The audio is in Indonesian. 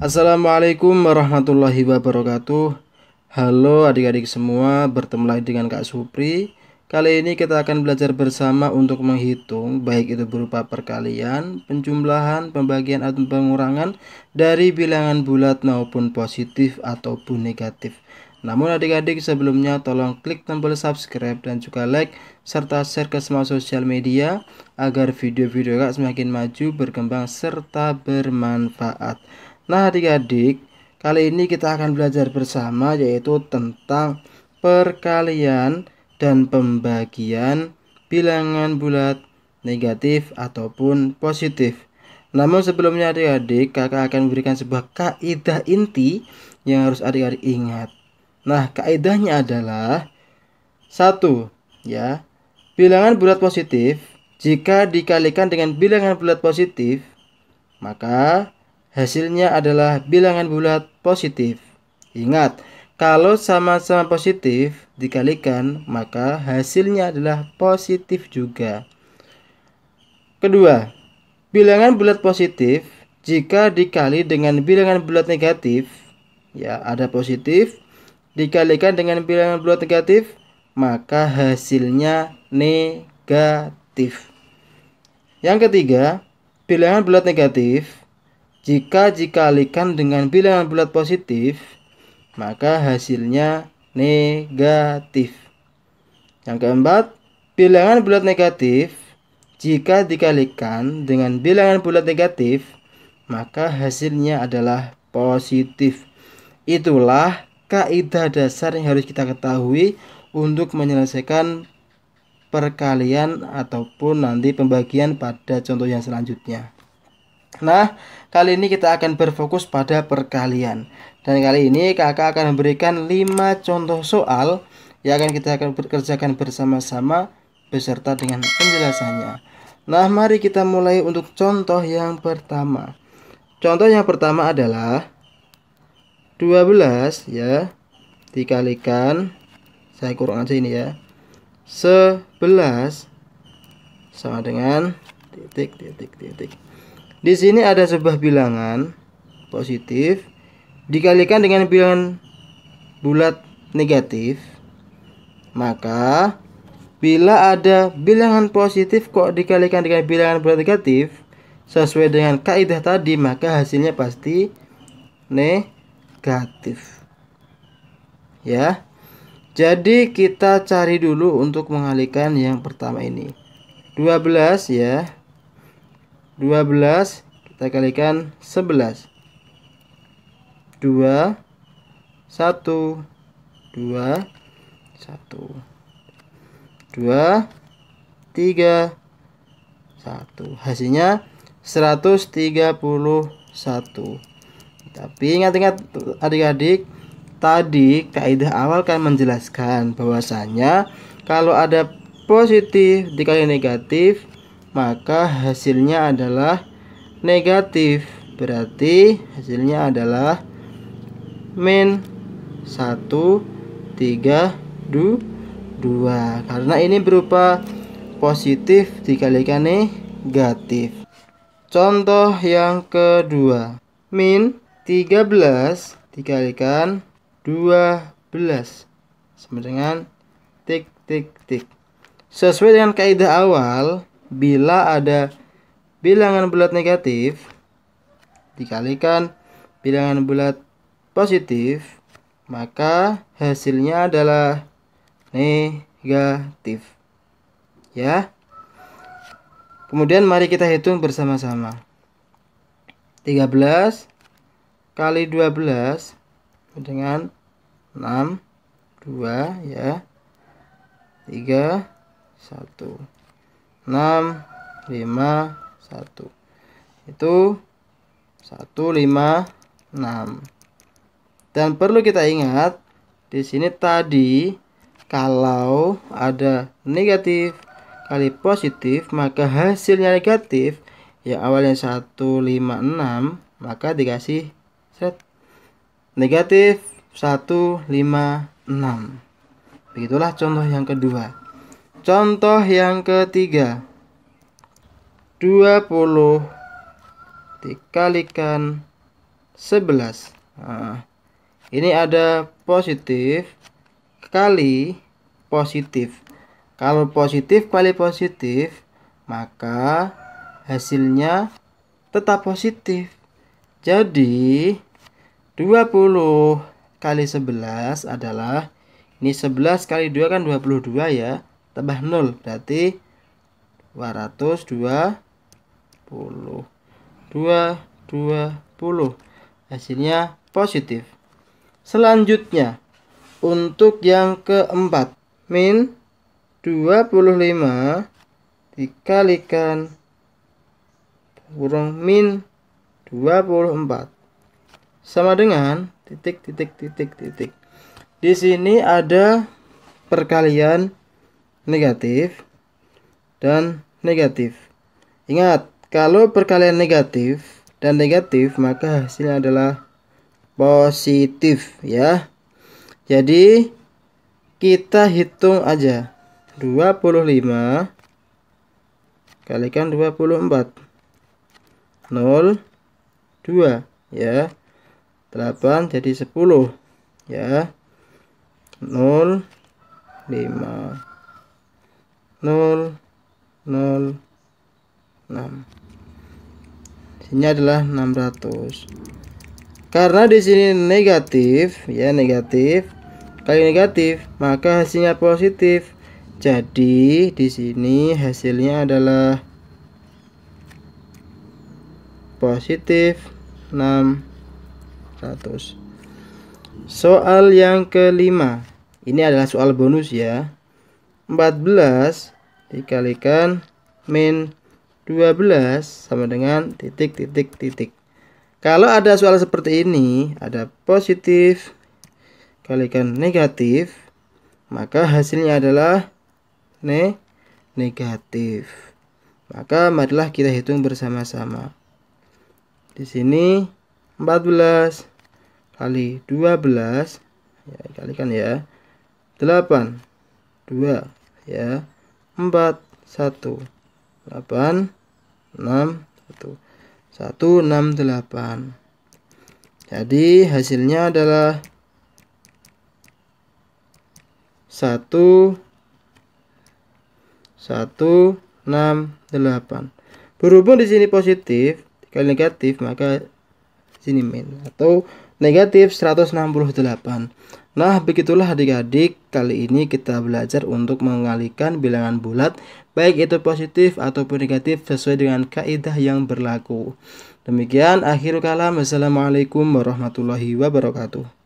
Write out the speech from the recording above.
Assalamualaikum warahmatullahi wabarakatuh. Halo adik-adik semua, bertemu lagi dengan Kak Supri. Kali ini kita akan belajar bersama untuk menghitung, baik itu berupa perkalian, penjumlahan, pembagian atau pengurangan dari bilangan bulat maupun positif ataupun negatif. Namun adik-adik sebelumnya tolong klik tombol subscribe dan juga like serta share ke semua sosial media agar video-video Kak semakin maju, berkembang serta bermanfaat. Nah adik-adik, kali ini kita akan belajar bersama yaitu tentang perkalian dan pembagian bilangan bulat negatif ataupun positif. Namun sebelumnya adik-adik, kakak akan memberikan sebuah kaidah inti yang harus adik-adik ingat. Nah, kaidahnya adalah satu, ya. Bilangan bulat positif jika dikalikan dengan bilangan bulat positif, maka hasilnya adalah bilangan bulat positif. Ingat, kalau sama-sama positif dikalikan, maka hasilnya adalah positif juga. Kedua, bilangan bulat positif jika dikali dengan bilangan bulat negatif, ya ada positif, dikalikan dengan bilangan bulat negatif, maka hasilnya negatif. Yang ketiga, bilangan bulat negatif jika dikalikan dengan bilangan bulat positif, maka hasilnya negatif. Yang keempat, bilangan bulat negatif jika dikalikan dengan bilangan bulat negatif, maka hasilnya adalah positif. Itulah kaidah dasar yang harus kita ketahui untuk menyelesaikan perkalian ataupun nanti pembagian pada contoh yang selanjutnya. Nah, kali ini kita akan berfokus pada perkalian. Dan kali ini kakak akan memberikan 5 contoh soal yang kita akan kerjakan bersama-sama beserta dengan penjelasannya. Nah, mari kita mulai untuk contoh yang pertama. Contoh yang pertama adalah 12 ya dikalikan, saya kurang aja ini ya, 11 sama dengan titik. Di sini ada sebuah bilangan positif dikalikan dengan bilangan bulat negatif, maka bila ada bilangan positif kok dikalikan dengan bilangan bulat negatif sesuai dengan kaidah tadi, maka hasilnya pasti negatif. Ya. Jadi kita cari dulu untuk mengalihkan yang pertama ini. 12 ya. 12 kita kalikan 11. 2 1 2 1 2 3 1. Hasilnya 131. Tapi ingat-ingat adik-adik, tadi kaidah awal kan menjelaskan bahwasanya kalau ada positif dikali negatif, maka hasilnya adalah negatif. Berarti hasilnya adalah min 1 3 2 karena ini berupa positif dikalikan negatif. Contoh yang kedua, min 13 dikalikan 12 sama dengan tik. Sesuai dengan kaidah awal, bila ada bilangan bulat negatif dikalikan bilangan bulat positif, maka hasilnya adalah negatif. Ya. Kemudian mari kita hitung bersama-sama. 13 kali 12 dengan 6 2 ya. 3 1 6 5 1. Itu 156. Dan perlu kita ingat di sini tadi kalau ada negatif kali positif, maka hasilnya negatif. Yang awalnya 156, maka dikasih set negatif 156. Begitulah contoh yang kedua. Contoh yang ketiga, 20 dikalikan 11. Nah, ini ada positif kali positif. Kalau positif kali positif, maka hasilnya tetap positif. Jadi 20 kali 11 adalah, ini 11 kali 2 kan 22 ya, tambah 0 berarti 220. 220 hasilnya positif. Selanjutnya untuk yang keempat, min 25 dikalikan kurang min 24 sama dengan titik. Di sini ada perkalian negatif dan negatif. Ingat, kalau perkalian negatif dan negatif maka hasilnya adalah positif ya. Jadi kita hitung aja 25 kalikan 24, 0 2 ya, 8 jadi 10 ya, 0 5 0 0 6. Ini adalah 600. Karena di sini negatif ya, negatif kali negatif maka hasilnya positif. Jadi di sini hasilnya adalah positif 600. Soal yang kelima. Ini adalah soal bonus ya. 14 dikalikan min 12 sama dengan titik. Kalau ada soal seperti ini, ada positif kalikan negatif, maka hasilnya adalah negatif. Maka marilah kita hitung bersama-sama. Di sini 14 kali 12 ya, kalikan ya, 8 2 ya, 4 1 8 6 168. Jadi hasilnya adalah 168. Berhubung di sini positif kali negatif maka sini min atau negatif 168. Nah, begitulah adik-adik, kali ini kita belajar untuk mengalikan bilangan bulat baik itu positif ataupun negatif sesuai dengan kaidah yang berlaku. Demikian akhir kalam. Wassalamualaikum warahmatullahi wabarakatuh.